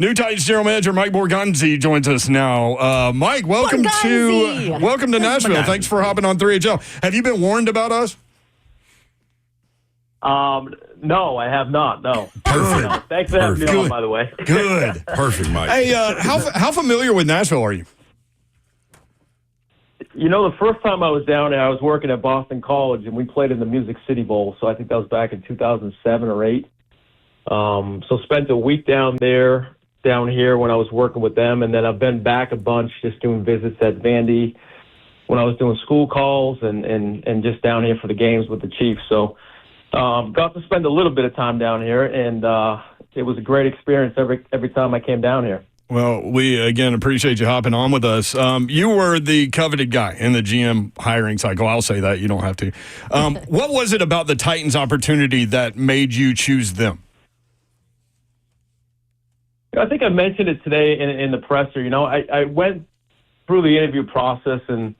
New Titans General Manager Mike Borgonzi joins us now. Mike, welcome to Nashville. Thanks for hopping on 3HL. Have you been warned about us? No, I have not. No. Perfect. No. Thanks for having me on, by the way. Good. Perfect, Mike. Hey, how familiar with Nashville are you? You know, the first time I was down there, I was working at Boston College, and we played in the Music City Bowl. So I think that was back in 2007 or 8. So spent a week down here when I was working with them, and then I've been back a bunch just doing visits at Vandy when I was doing school calls and just down here for the games with the Chiefs. So got to spend a little bit of time down here, and it was a great experience every time I came down here. Well, we, again, appreciate you hopping on with us. You were the coveted guy in the GM hiring cycle. I'll say that. You don't have to. What was it about the Titans opportunity that made you choose them? I think I mentioned it today in the presser. You know, I went through the interview process, and,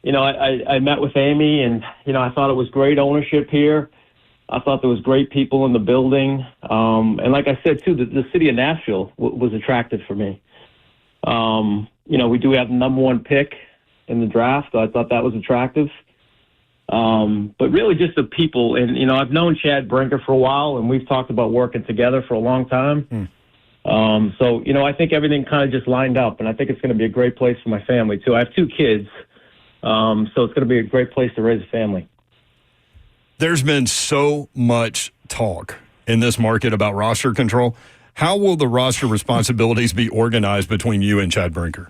you know, I met with Amy, and, you know, I thought it was great ownership here. I thought there was great people in the building. And like I said, too, the city of Nashville was attractive for me. You know, we do have the number 1 pick in the draft, so I thought that was attractive. But really just the people. And, you know, I've known Chad Brinker for a while, and we've talked about working together for a long time. So, you know, I think everything kind of just lined up, and I think it's going to be a great place for my family, too. I have 2 kids, so it's going to be a great place to raise a family. There's been so much talk in this market about roster control. How will the roster responsibilities be organized between you and Chad Brinker?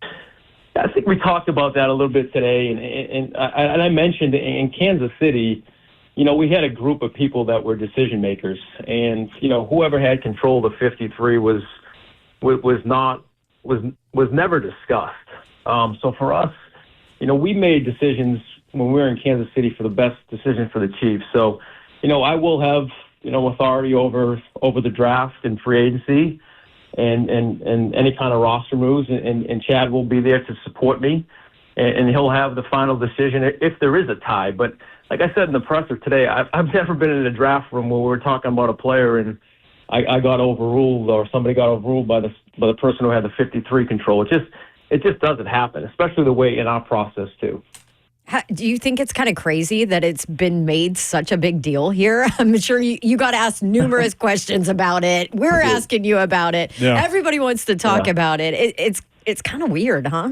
I think we talked about that a little bit today, and I mentioned in Kansas City, you know, we had a group of people that were decision makers, and, you know, whoever had control of the 53 was never discussed. So for us, you know, we made decisions when we were in Kansas City for the best decision for the Chiefs. So, you know, I will have, you know, authority over the draft and free agency and any kind of roster moves, and Chad will be there to support me, and he'll have the final decision if there is a tie. But like I said in the presser today, I've never been in a draft room where we were talking about a player and I got overruled, or somebody got overruled by the person who had the 53 control. It just doesn't happen, especially the way in our process too. Do you think it's kind of crazy that it's been made such a big deal here? I'm sure you got asked numerous questions about it. We're asking you about it. Yeah. Everybody wants to talk about it. It's kind of weird, huh?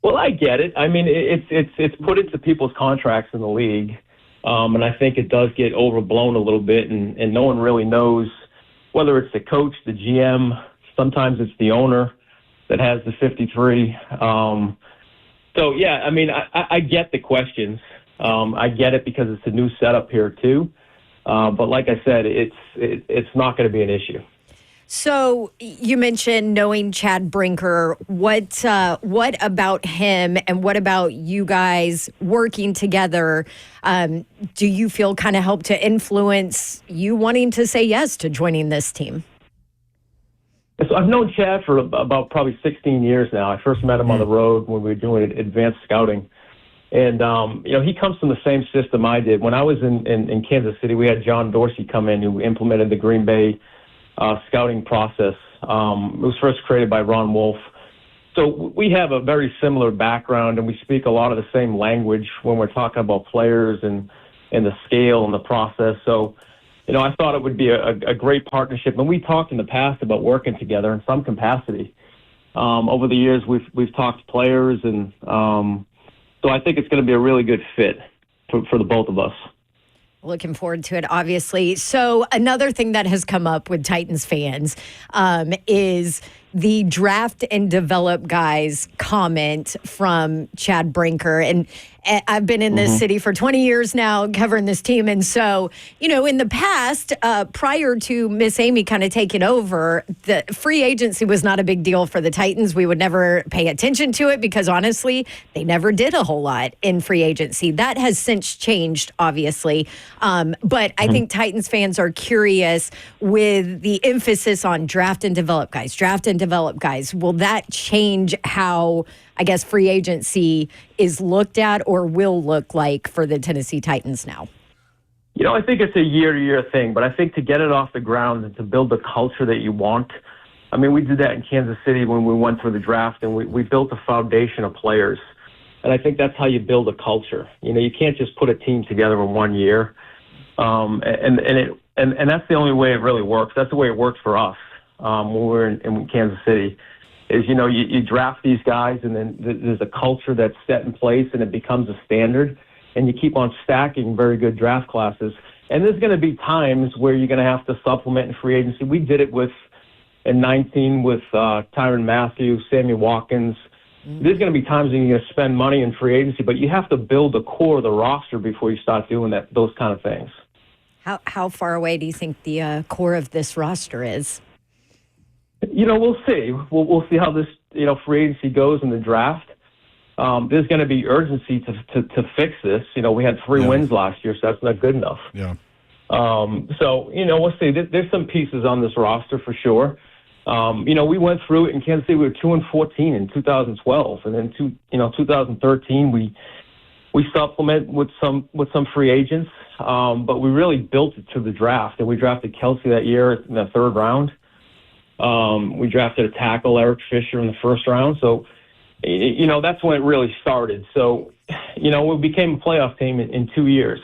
Well, I get it. I mean, it's put into people's contracts in the league, and I think it does get overblown a little bit, and no one really knows whether it's the coach, the GM, sometimes it's the owner that has the 53. So, yeah, I mean, I get the questions. I get it because it's a new setup here, too. But like I said, it's not going to be an issue. So you mentioned knowing Chad Brinker. What about him, and what about you guys working together? Do you feel kind of helped to influence you wanting to say yes to joining this team? So I've known Chad for about probably 16 years now. I first met him on the road when we were doing advanced scouting. And, you know, he comes from the same system I did. When I was in Kansas City, we had John Dorsey come in who implemented the Green Bay scouting process. It was first created by Ron Wolf. So we have a very similar background, and we speak a lot of the same language when we're talking about players and the scale and the process. So, you know, I thought it would be a great partnership. And we talked in the past about working together in some capacity. Over the years, we've talked to players, and so I think it's going to be a really good fit for the both of us. Looking forward to it, obviously. So another thing that has come up with Titans fans is the draft and develop guys comment from Chad Brinker. And I've been in this city for 20 years now covering this team. And so, you know, in the past, prior to Miss Amy kind of taking over, the free agency was not a big deal for the Titans. We would never pay attention to it because, honestly, they never did a whole lot in free agency. That has since changed, obviously. But I think Titans fans are curious with the emphasis on draft and develop guys. Will that change how, I guess, free agency is looked at or will look like for the Tennessee Titans now? I think it's a year-to-year thing, but I think to get it off the ground and to build the culture that you want, I mean, we did that in Kansas City when we went through the draft, and we built a foundation of players. And I think that's how you build a culture. You can't just put a team together in 1 year. And that's the only way it really works. That's the way it worked for us when we were in Kansas City. Is you draft these guys, and then there's a culture that's set in place, and it becomes a standard, and you keep on stacking very good draft classes. And there's going to be times where you're going to have to supplement in free agency. We did it in 19 with Tyrann Mathieu, Sammy Watkins. There's going to be times when you're going to spend money in free agency, but you have to build the core of the roster before you start doing those kind of things. How far away do you think the core of this roster is? We'll see. We'll see how this free agency goes in the draft. There's going to be urgency to fix this. We had 3 wins last year, so that's not good enough. Yeah. So we'll see. There's some pieces on this roster for sure. We went through it in Kansas City. We were 2-14 in 2012, and then 2013 we supplement with some free agents. But we really built it to the draft, and we drafted Kelsey that year in the 3rd round. We drafted a tackle, Eric Fisher, in the 1st round. So, that's when it really started. So, we became a playoff team in 2 years.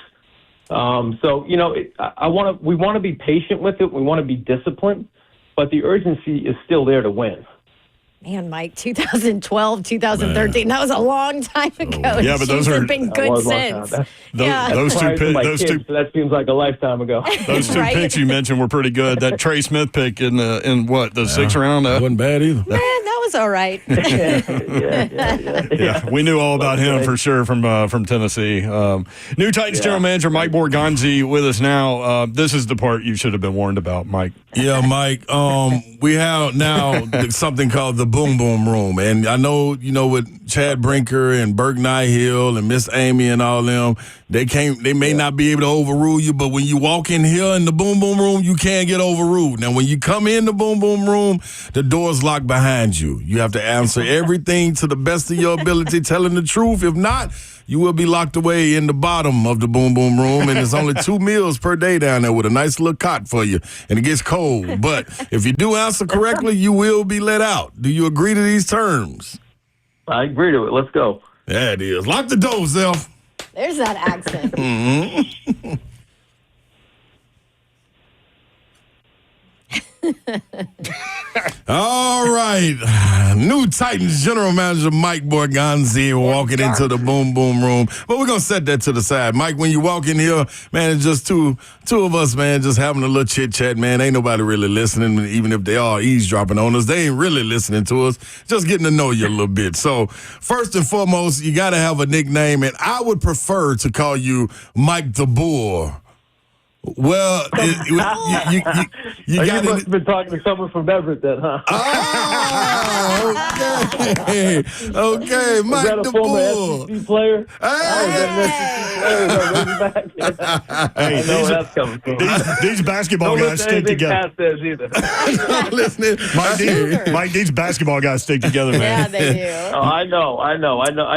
We want to be patient with it. We want to be disciplined, but the urgency is still there to win. Man, Mike, 2012, 2013, that was a long time ago. Yeah, but those have been good since. Those two picks, so that seems like a lifetime ago. Those two picks you mentioned were pretty good. That Trey Smith pick in the 6th round, wasn't bad either. That was all right. Yeah, we knew all about him for sure from Tennessee. New Titans general manager Mike Borgonzi with us now. This is the part you should have been warned about, Mike. Yeah, Mike. We have now something called the Boom Boom Room, and I know with Chad Brinker and Burke Nihill and Miss Amy and all them, they may not be able to overrule you, but when you walk in here in the Boom Boom Room, you can't get overruled. Now, when you come in the Boom Boom Room, the door's locked behind you. You have to answer everything to the best of your ability, telling the truth. If not, you will be locked away in the bottom of the Boom Boom Room, and there's only 2 meals per day down there with a nice little cot for you, and it gets cold. But if you do answer correctly, you will be let out. Do you agree to these terms? I agree to it. Let's go. Yeah, it is. Lock the door, Zelf. There's that accent. Mm-hmm. All right. New Titans general manager Mike Borgonzi walking into the Boom Boom Room. But we're going to set that to the side. Mike, when you walk in here, man, it's just two of us, man, just having a little chit-chat, man. Ain't nobody really listening. Even if they are eavesdropping on us, they ain't really listening to us. Just getting to know you a little bit. So, first and foremost, you got to have a nickname, and I would prefer to call you Mike the Bull. Well, you must have been talking to someone from Everett then, huh? Oh, okay, Mike Was that a the former Bull. SEC player? Hey, I know where that's coming from. These basketball guys stick together. Listening, Mike, these basketball guys stick together, man. Yeah, they do. Oh, I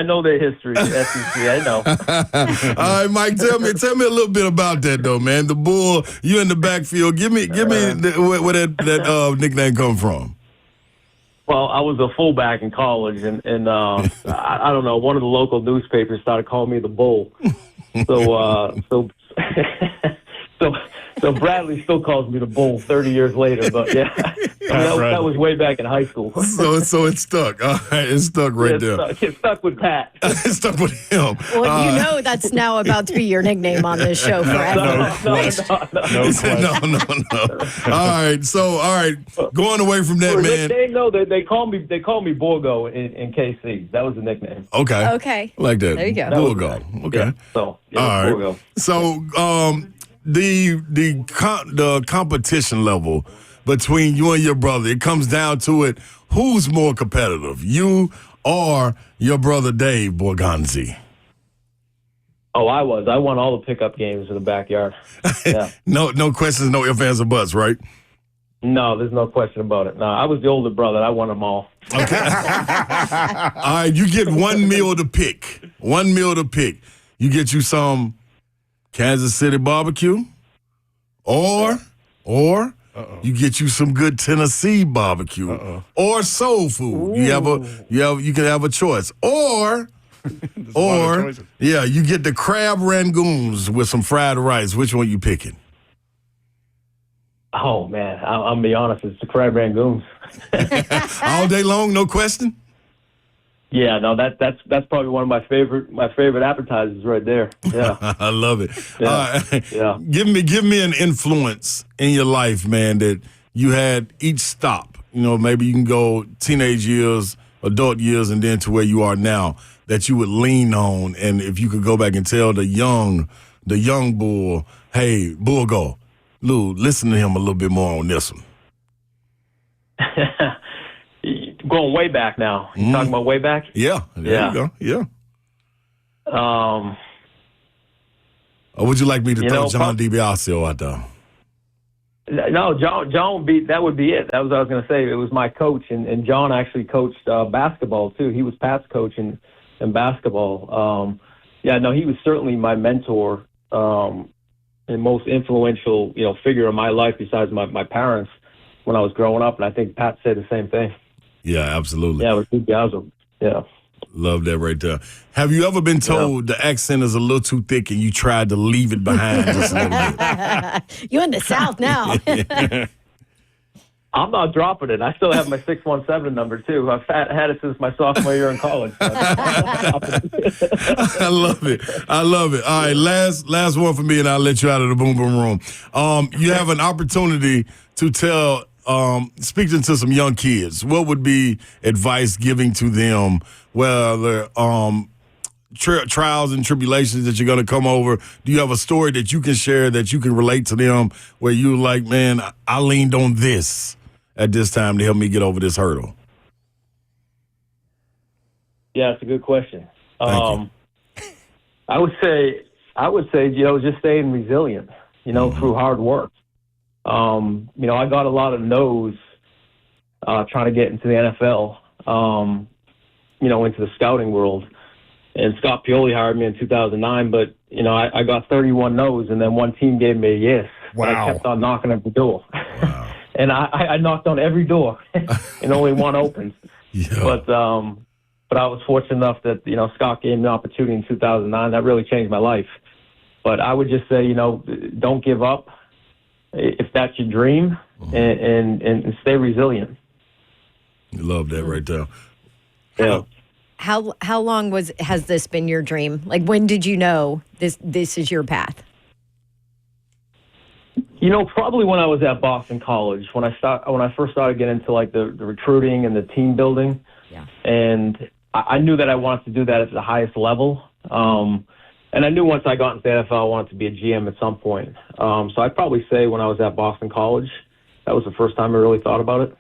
know their history. SEC, I know. All right, Mike, tell me a little bit about that though, man. The Bull, you in the backfield. Give me where that nickname come from. Well, I was a fullback in college, and I don't know. One of the local newspapers started calling me the Bull. So Bradley still calls me the Bull 30 years later. But yeah, that was way back in high school. So it stuck. All right, it stuck right there. It stuck with Pat. It stuck with him. Well, that's now about to be your nickname on this show forever. No. All right. Going away from that, man. They call me Borgo in KC. That was the nickname. Okay. Like that. There you go. Borgo. Okay. Yeah, so yeah, all right. Borgo. So the competition level between you and your brother, it comes down to it. Who's more competitive, you or your brother Dave Borgonzi? Oh, I was. I won all the pickup games in the backyard. Yeah. No questions, no ifs, ands, or buts, right? No, there's no question about it. No, I was the older brother. I won them all. Okay. All right, you get one meal to pick. You get you some Kansas City barbecue, or you get you some good Tennessee barbecue, or soul food. You can have a choice, or you get the crab rangoons with some fried rice. Which one you picking? Oh man, I'm gonna be honest. It's the crab rangoons. All day long, no question. Yeah, no, that's probably one of my favorite appetizers right there. Yeah, I love it. Yeah. Yeah. Give me an influence in your life, man, that you had each stop. Maybe you can go teenage years, adult years, and then to where you are now that you would lean on. And if you could go back and tell the young bull, hey, bull, go, Lou, listen to him a little bit more on this one. Going way back now. You talking about way back? Yeah. There you go. Yeah. Or would you like me to throw John DiBiasio out there? No, John would be. That would be it. That was what I was going to say. It was my coach, and John actually coached basketball too. He was Pat's coach in basketball. He was certainly my mentor and most influential, figure in my life besides my parents when I was growing up. And I think Pat said the same thing. Yeah, absolutely. Yeah, it was DiBiasio. Yeah. Love that right there. Have you ever been told the accent is a little too thick and you tried to leave it behind just a little bit? You're in the South now. I'm not dropping it. I still have my 617 number, too. I've had it since my sophomore year in college. So I love it. All right, last one for me, and I'll let you out of the boom boom room. You have an opportunity to tell, speaking to some young kids, what would be advice giving to them, whether trials and tribulations that you're going to come over? Do you have a story that you can share that you can relate to them where you're like, man, I leaned on this at this time to help me get over this hurdle? Yeah, it's a good question. Thank you. I would say, just staying resilient, through hard work. I got a lot of no's trying to get into the NFL, into the scouting world. And Scott Pioli hired me in 2009, but, I got 31 no's, and then one team gave me a yes. Wow. And I kept on knocking at the door. Wow. And I knocked on every door, and only one opened. Yeah. But I was fortunate enough that, Scott gave me the opportunity in 2009. That really changed my life. But I would just say, don't give up if that's your dream, and stay resilient. Love that right there. Yeah. How long has this been your dream? Like, when did you know this is your path? Probably when I was at Boston College, when I first started getting into like the recruiting and the team building. Yeah. And I knew that I wanted to do that at the highest level. And I knew once I got into the NFL, I wanted to be a GM at some point. So I'd probably say when I was at Boston College, that was the first time I really thought about it.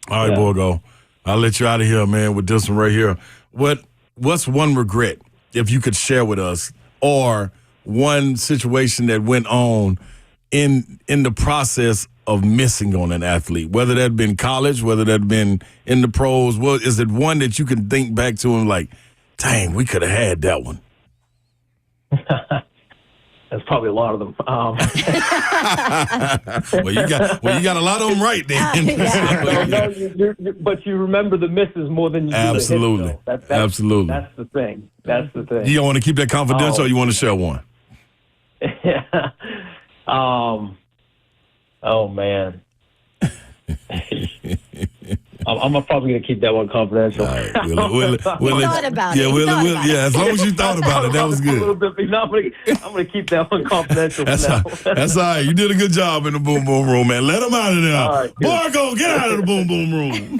All right, Borgo, I'll let you out of here, man, with this one right here. What's one regret, if you could share with us, or one situation that went on in the process of missing on an athlete, whether that had been college, whether that had been in the pros? Well, is it one that you can think back to and like, dang, we could have had that one? There's probably a lot of them. Well, you got a lot of them right then. But you remember the misses more than you do Absolutely. the hits, Absolutely. That's the thing. That's the thing. You don't want to keep that confidential, or you want to share one? Yeah. Oh man. I'm probably going to keep that one confidential. All right. We'll thought about it. Yeah, as long as you thought about it, that was good. A little bit, I'm going to keep that one confidential. That's all right. You did a good job in the boom boom room, man. Let him out of there. All right, Borgo, get out of the boom boom room.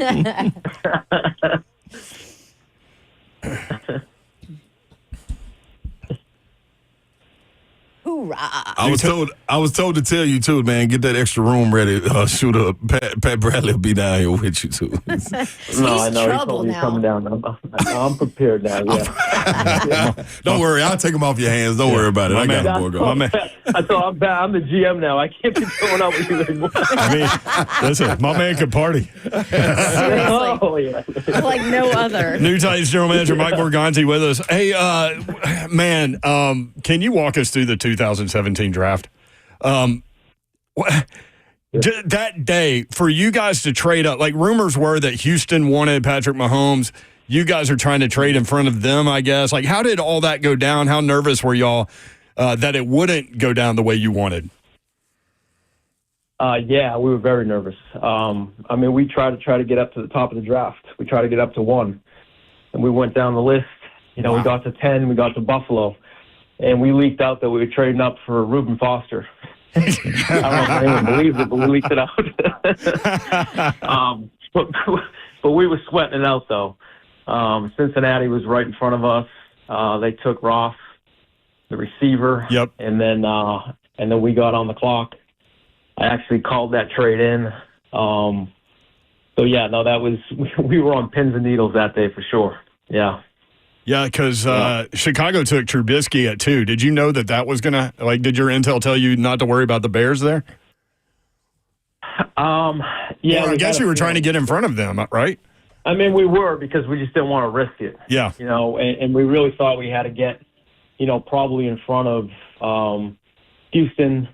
Hoorah. I was told to tell you too, man. Get that extra room ready. Shooter Pat Bradley will be down here with you too. No, I know. Trouble He's coming down. I'm prepared now. Yeah. Don't worry, I'll take them off your hands. Don't worry about it. I got them, Borgo. I'm the GM now. I can't be going out with you anymore. I mean, listen, my man can party. Seriously. Oh, yeah. Like no other. New Titans General Manager Mike Borgonzi with us. Hey, man, can you walk us through the 2017 draft? That day, for you guys to trade up, like rumors were that Houston wanted Patrick Mahomes. You guys are trying to trade in front of them, I guess. Like, how did all that go down? How nervous were y'all that it wouldn't go down the way you wanted? Yeah, we were very nervous. I mean, we tried to get up to the top of the draft. We tried to get up to 1, and we went down the list. You know, We got to 10, we got to Buffalo, and we leaked out that we were trading up for Reuben Foster. I don't know if anyone believes it, but we leaked it out. But we were sweating it out, though. Cincinnati was right in front of us. They took Ross, the receiver. Yep. And then we got on the clock. I actually called that trade in. So yeah, no, we were on pins and needles that day for sure. Yeah. Yeah, because Chicago took Trubisky at 2. Did you know that was going to, like, did your intel tell you not to worry about the Bears there? Yeah. Or I guess you were trying to get in front of them, right? I mean, we were, because we just didn't want to risk it. Yeah. You know, and we really thought we had to get, you know, probably in front of Houston.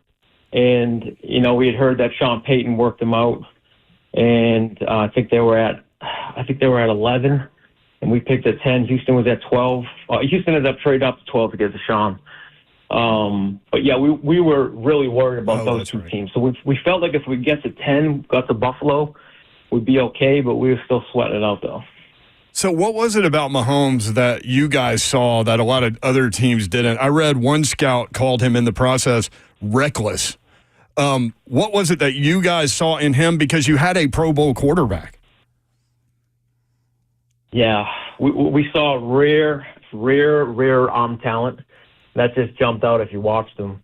And, you know, we had heard that Sean Payton worked them out. And I think they were at 11. And we picked at 10. Houston was at 12. Houston ended up trading up to 12 to get Deshaun. But yeah, we were really worried about those two teams. So we felt like if we get to 10, got to Buffalo, we'd be okay. But we were still sweating it out, though. So what was it about Mahomes that you guys saw that a lot of other teams didn't? I read one scout called him in the process reckless. What was it that you guys saw in him, because you had a Pro Bowl quarterback? Yeah, we saw rare arm talent. That just jumped out if you watched him.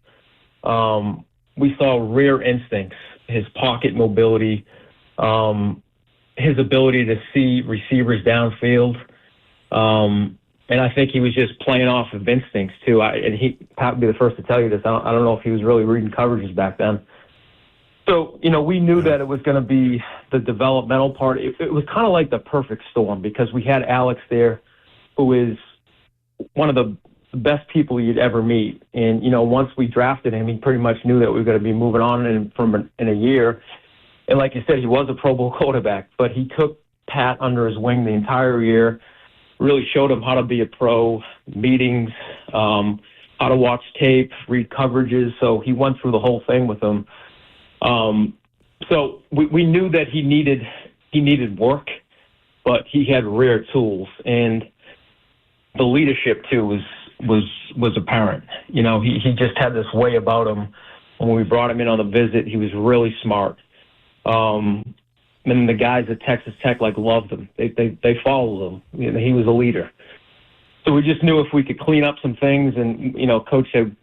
We saw rare instincts, his pocket mobility, his ability to see receivers downfield. And I think he was just playing off of instincts, too. And Pat would be the first to tell you this. I don't know if he was really reading coverages back then. So, you know, we knew that it was going to be the developmental part. It was kind of like the perfect storm, because we had Alex there, who is one of the best people you'd ever meet. And, you know, once we drafted him, he pretty much knew that we were going to be moving on in a year. And like you said, he was a Pro Bowl quarterback, but he took Pat under his wing the entire year, really showed him how to be a pro, meetings, how to watch tape, read coverages. So he went through the whole thing with him. So we knew that he needed work, but he had rare tools, and the leadership too was apparent. You know, he just had this way about him. When we brought him in on the visit, he was really smart. And the guys at Texas Tech loved him. They followed him. You know, he was a leader. So we just knew if we could clean up some things, and you know, Coach said,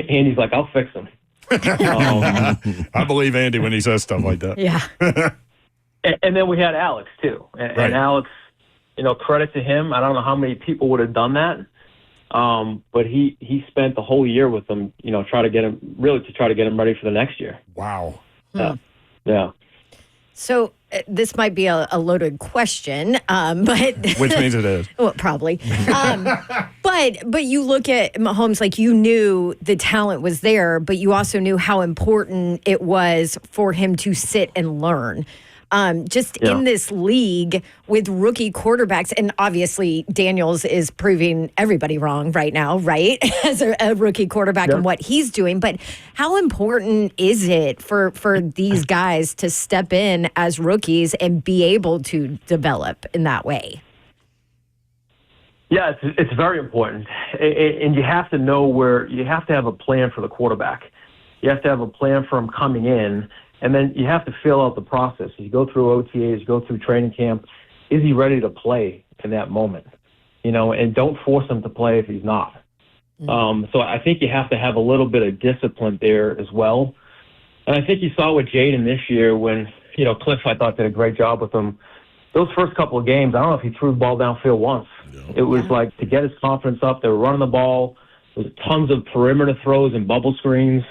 Andy's like, I'll fix them. I believe Andy when he says stuff like that. Yeah. And then we had Alex too, and Alex, you know, credit to him. I don't know how many people would have done that, but he spent the whole year with them. You know, try to get him ready for the next year. Wow. Yeah. So this might be a loaded question, but which means it is. Well, probably. But you look at Mahomes, like, you knew the talent was there, but you also knew how important it was for him to sit and learn. In this league with rookie quarterbacks, and obviously Daniels is proving everybody wrong right now, right? As a rookie quarterback and what he's doing. But how important is it for these guys to step in as rookies and be able to develop in that way? Yeah, it's very important. And you have to know you have to have a plan for the quarterback. You have to have a plan for him coming in. And then you have to fill out the process. You go through OTAs, you go through training camp. Is he ready to play in that moment? You know, and don't force him to play if he's not. So I think you have to have a little bit of discipline there as well. And I think you saw with Jaden this year when, Cliff, I thought, did a great job with him. Those first couple of games, I don't know if he threw the ball downfield once. Yeah. It was like to get his confidence up, they were running the ball. There was tons of perimeter throws and bubble screens.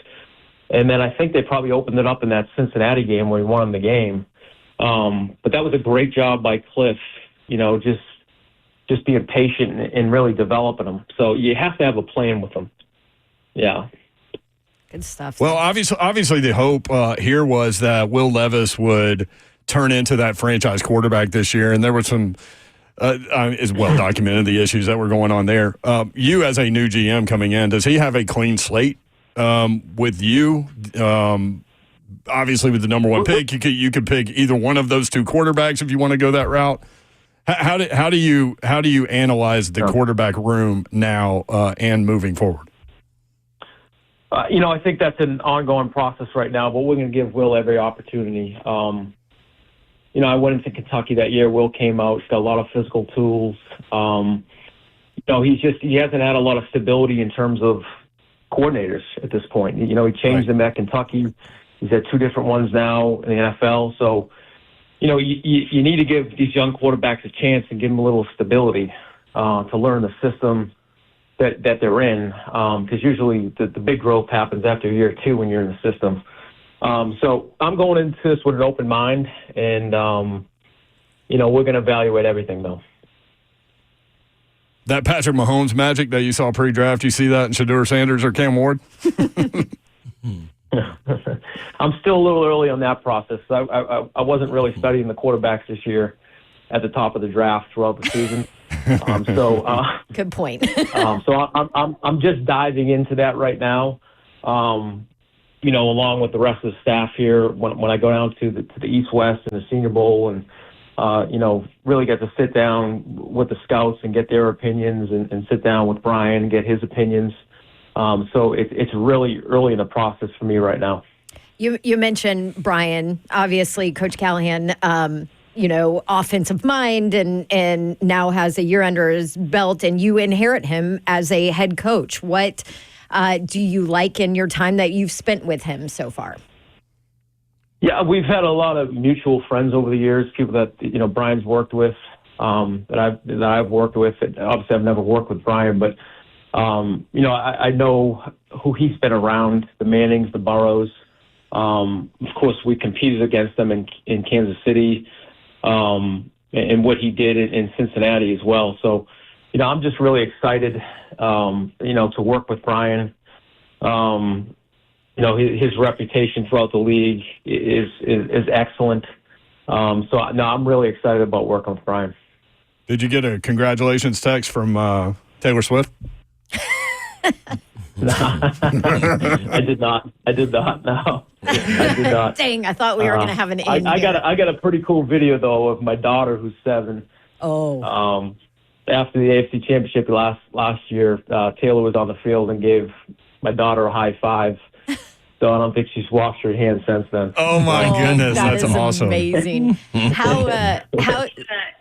And then I think they probably opened it up in that Cincinnati game where he won the game. But that was a great job by Cliff, just being patient and really developing them. So you have to have a plan with them. Yeah. Good stuff. Well, obviously the hope here was that Will Levis would turn into that franchise quarterback this year, and there was some is well documented the issues that were going on there. You as a new GM coming in, does he have a clean slate with you? Obviously, with the number one pick, you could pick either one of those two quarterbacks if you want to go that route. How do you analyze the quarterback room now and moving forward? I think that's an ongoing process right now, but we're going to give Will every opportunity. I went into Kentucky that year. Will came out. He's got a lot of physical tools. He hasn't had a lot of stability in terms of coordinators at this point. He changed them at Kentucky. He's had two different ones now in the NFL. So, you need to give these young quarterbacks a chance and give them a little stability to learn the system that they're in. Because usually the big growth happens after year two when you're in the system. So I'm going into this with an open mind, and, we're going to evaluate everything, though. That Patrick Mahomes magic that you saw pre-draft, you see that in Shedeur Sanders or Cam Ward? I'm still a little early on that process. I wasn't really studying the quarterbacks this year at the top of the draft throughout the season. Good point. So I'm just diving into that right now. Along with the rest of the staff here, when I go down to the East West and the Senior Bowl, and really get to sit down with the scouts and get their opinions, and sit down with Brian and get his opinions. So it's really early in the process for me right now. You mentioned Brian, obviously Coach Callahan, offensive mind and now has a year under his belt, and you inherit him as a head coach. What do you like in your time that you've spent with him so far? Yeah, we've had a lot of mutual friends over the years, people that, Brian's worked with, that I've worked with. Obviously, I've never worked with Brian, but I know who he's been around, the Mannings, the Burrows. Of course, we competed against them in Kansas City, and what he did in Cincinnati as well. So, I'm just really excited, to work with Brian. His reputation throughout the league is excellent. I'm really excited about working with Brian. Did you get a congratulations text from Taylor Swift? No, I did not. No, I did not. Dang, I thought we were going to have an end. I got a pretty cool video though of my daughter who's 7. Oh. After the AFC Championship last year, Taylor was on the field and gave my daughter a high five. So I don't think she's washed her hands since then. Oh my goodness, that's awesome! Amazing.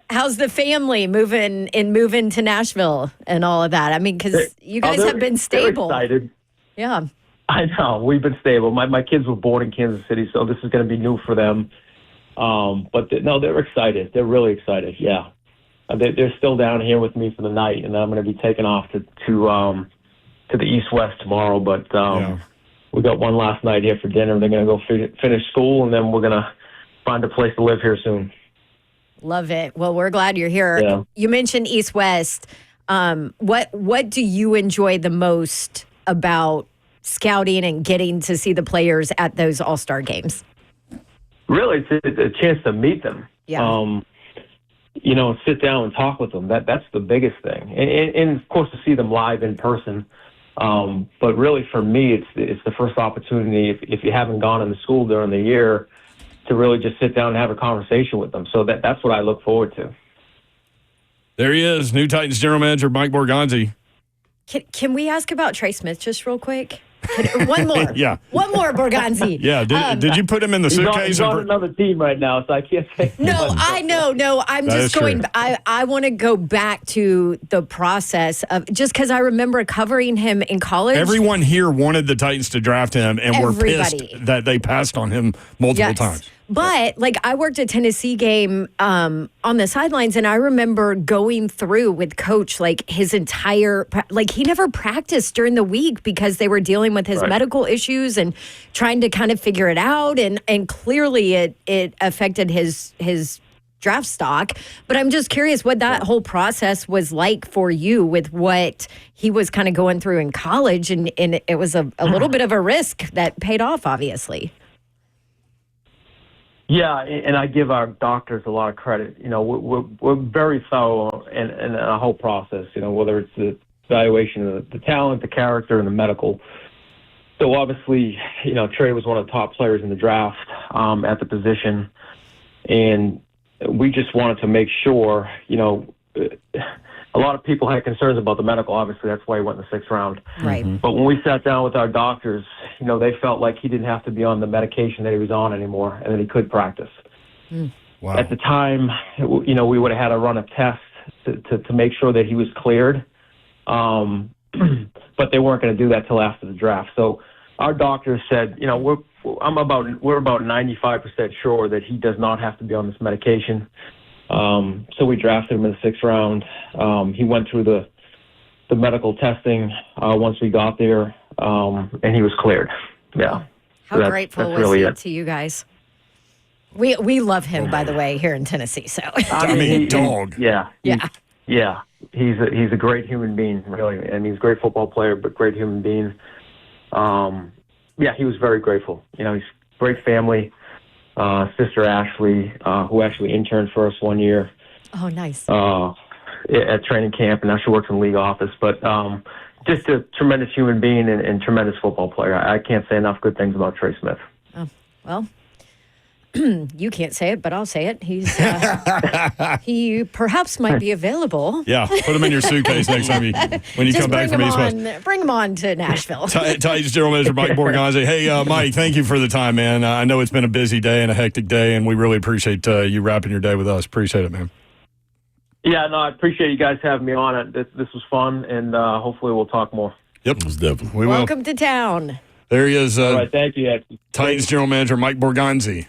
How's the family moving to Nashville and all of that? I mean, because you guys have been stable. They're excited. Yeah. I know we've been stable. My kids were born in Kansas City, so this is going to be new for them. But they're excited. They're really excited. Yeah, they're still down here with me for the night, and I'm going to be taking off to the East West tomorrow. But we got one last night here for dinner. They're going to go finish school, and then we're going to find a place to live here soon. Love it. Well, we're glad you're here. Yeah. You mentioned East West. What do you enjoy the most about scouting and getting to see the players at those All-Star games? Really, it's a chance to meet them. Yeah. Sit down and talk with them. That's the biggest thing. And of course, to see them live in person. But really, for me, it's the first opportunity, if you haven't gone into school during the year, to really just sit down and have a conversation with them. So that's what I look forward to. There he is, new Titans general manager Mike Borgonzi. Can we ask about Trey Smith just real quick? One more. Yeah. One more, Borgonzi. Yeah. Did you put him in the He's suitcase? he's on another team right now, so I can't say. No, I know. No, I'm That just is going. true. I want to go back to the process of just because I remember covering him in college. Everyone here wanted the Titans to draft him, and were pissed Everybody. that they passed on him multiple times. But like I worked a Tennessee game on the sidelines, and I remember going through with Coach like his entire like he never practiced during the week because they were dealing with his medical issues and trying to kind of figure it out, and clearly it affected his draft stock. But I'm just curious what that whole process was like for you with what he was kind of going through in college, and it was a little bit of a risk that paid off, obviously. Yeah, and I give our doctors a lot of credit. You know, we're very thorough in our whole process. You know, whether it's the evaluation of the talent, the character, and the medical. So obviously, you know, Trey was one of the top players in the draft at the position, and we just wanted to make sure. You know, a lot of people had concerns about the medical. Obviously, that's why he went in the 6th round. Right. But when we sat down with our doctors, you know, they felt like he didn't have to be on the medication that he was on anymore, and that he could practice. Wow. At the time, you know, we would have had to run a test to make sure that he was cleared, but they weren't going to do that till after the draft. So our doctors said, you know, we're about 95% sure that he does not have to be on this medication. So we drafted him in the 6th round. He went through the medical testing once we got there, and he was cleared. Yeah. How So grateful that's was really he it. to you guys? We love him, by the way, here in Tennessee. So I mean, dog. Yeah. yeah. Yeah. He's a great human being, really, and he's a great football player, but great human being. Yeah, he was very grateful. You know, he's great family. Sister Ashley, who actually interned for us one year. Oh, nice. At training camp, and now she works in the league office. But just a tremendous human being and tremendous football player. I can't say enough good things about Trey Smith. Oh, well, you can't say it, but I'll say it. He's he perhaps might be available. Yeah, put him in your suitcase next time when you Just come back from East West. bring him on to Nashville. Titans General Manager Mike Borgonzi. Hey, Mike, thank you for the time, man. I know it's been a busy day and a hectic day, and we really appreciate you wrapping your day with us. Appreciate it, man. Yeah, no, I appreciate you guys having me on. This was fun, and hopefully we'll talk more. Yep, Most definitely. we will. Welcome to town. There he is. All right, thank you. Titans General Manager Mike Borgonzi.